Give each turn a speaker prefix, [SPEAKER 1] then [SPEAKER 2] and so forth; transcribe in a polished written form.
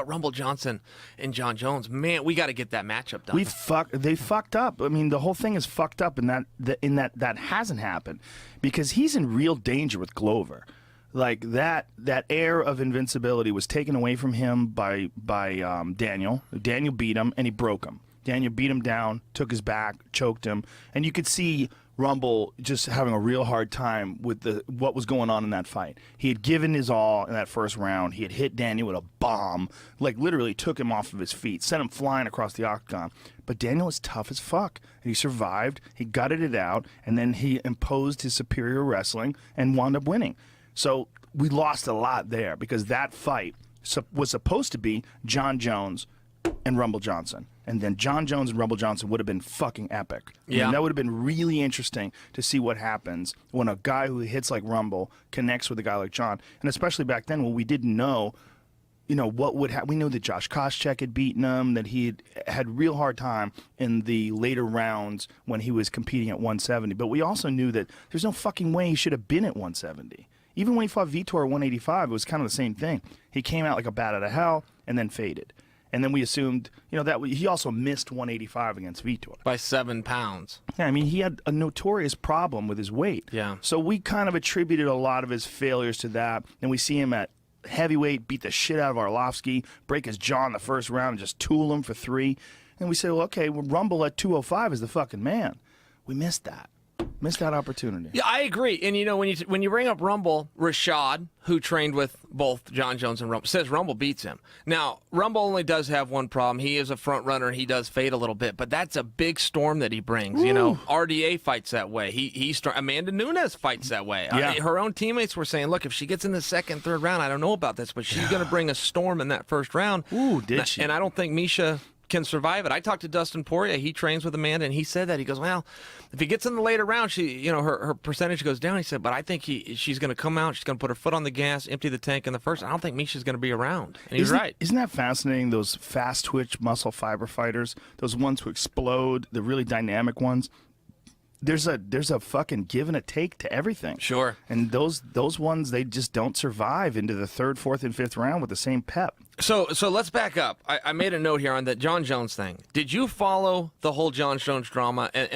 [SPEAKER 1] Rumble Johnson and John Jones, man, we got to get that matchup done.
[SPEAKER 2] They fucked up. I mean, the whole thing is fucked up in that hasn't happened because he's in real danger with Glover. Like that air of invincibility was taken away from him by Daniel. Daniel beat him and he broke him. Daniel beat him down, took his back, choked him, and you could see Rumble just having a real hard time with what was going on in that fight. He had given his all in that first round. He had hit Daniel with a bomb, like literally took him off of his feet, sent him flying across the octagon. But Daniel was tough as fuck. And he survived, he gutted it out, and then he imposed his superior wrestling and wound up winning. So we lost a lot there because that fight was supposed to be John Jones and Rumble Johnson. And then John Jones and Rumble Johnson would have been fucking epic.
[SPEAKER 1] Yeah.
[SPEAKER 2] I mean, that would have been really interesting to see what happens when a guy who hits like Rumble connects with a guy like John. And especially back then when we didn't know, what would happen. We knew that Josh Koscheck had beaten him, that he had real hard time in the later rounds when he was competing at 170. But we also knew that there's no fucking way he should have been at 170. Even when he fought Vitor at 185, it was kind of the same thing. He came out like a bat out of hell and then faded. And then we assumed, that he also missed 185 against Vitor.
[SPEAKER 1] By 7 pounds.
[SPEAKER 2] Yeah, I mean, he had a notorious problem with his weight.
[SPEAKER 1] Yeah.
[SPEAKER 2] So we kind of attributed a lot of his failures to that. And we see him at heavyweight, beat the shit out of Arlovsky, break his jaw in the first round, and just tool him for 3. And we say, well, okay, Rumble at 205 is the fucking man. We missed that. Missed that opportunity.
[SPEAKER 1] Yeah, I agree. And when you bring up Rumble, Rashad, who trained with both John Jones and Rumble, says Rumble beats him. Now, Rumble only does have one problem. He is a front runner and he does fade a little bit, but that's a big storm that he brings.
[SPEAKER 2] Ooh.
[SPEAKER 1] RDA fights that way. Amanda Nunes fights that way.
[SPEAKER 2] Yeah.
[SPEAKER 1] Her own teammates were saying, look, if she gets in the second, third round, I don't know about this, but she's going to bring a storm in that first round.
[SPEAKER 2] Ooh, did she?
[SPEAKER 1] And I don't think Misha can survive it. I talked to Dustin Poirier. He trains with Amanda, and he said that. He goes, well, if he gets in the later round, her percentage goes down. He said, but I think she's going to come out. She's going to put her foot on the gas, empty the tank in the first. I don't think Misha's going to be around. And he's right.
[SPEAKER 2] Isn't that fascinating, those fast twitch muscle fiber fighters, those ones who explode, the really dynamic ones? There's a fucking give and a take to everything.
[SPEAKER 1] Sure.
[SPEAKER 2] And those ones, they just don't survive into the third, fourth, and fifth round with the same pep.
[SPEAKER 1] So let's back up. I made a note here on that John Jones thing. Did you follow the whole John Jones drama? And